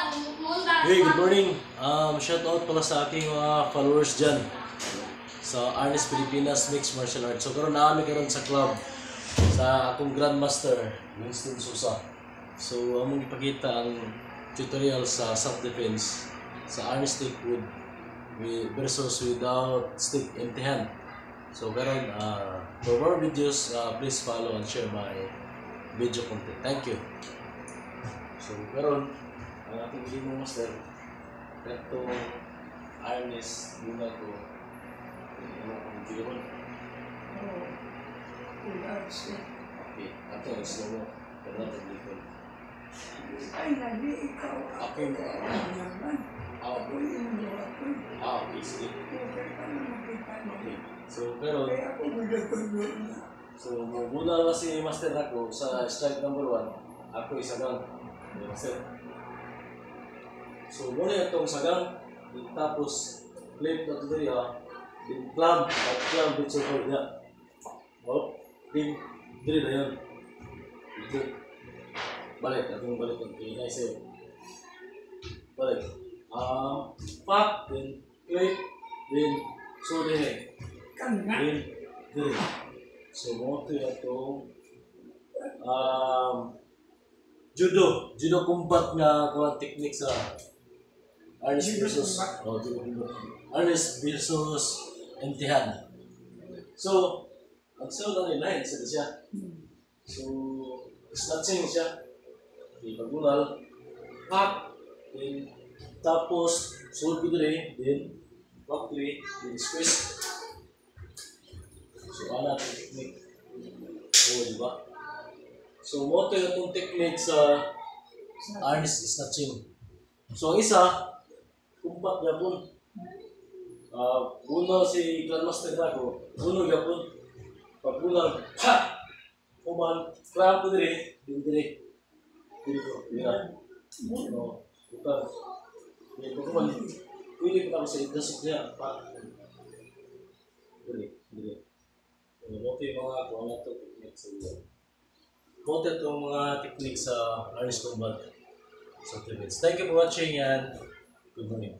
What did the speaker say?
Hey, good morning. Shout out pala sa aking mga followers dyan sa Arnis Pilipinas Mixed Martial Arts. So karon na kami karon sa club sa akong Grandmaster Winston Sousa. So among ipakita ang tutorial sa self-defense sa Arnis stick wood versus without stick empty hand. So karon for more videos, please follow and share my video content. Thank you. So karon ang ating limong master katong Arnis muna ko ano kung giron. Okay, ato ang slow mo pero ato likod. Ay, nali ikaw. Okay mo. Okay, sige. Okay. So pero muna kasi master ako sa strike number 1. Ako isa lang. Master. So muna itong sagang, tapos flip na ito dito, din clamp, at clamp dito sa niya. O, din, dito na yun. Dito. Balik, atong balik ng kaya sa'yo. Balik. Pack, then flip, then so din. Then, dito. So mo ito itong judo combat nga kuha technique sa Arnis versus Arnis versus empty hand. So, ang sa'yo na rin sa siya. So, snatching siya. Pagulal, hack, then tapos sulod ko rin, then back three, then squeeze. So, ano ang technique? Oo, diba? So, mo ito yung technique sa Arnis snatching. So, isa, kumpat yapon. Uno si Grandmaster ako, uno yapon. Pag uno, ha! Kuman, cramp ko dire, dire. Dito, dira. Bukan. Dito kuman, pwede ko sa idasok niya, pa. Dire, dire. Moto yung mga kuha na ito technique sa iyo. Moto itong mga technique sa Arnis combat. So, thank you for watching and good morning.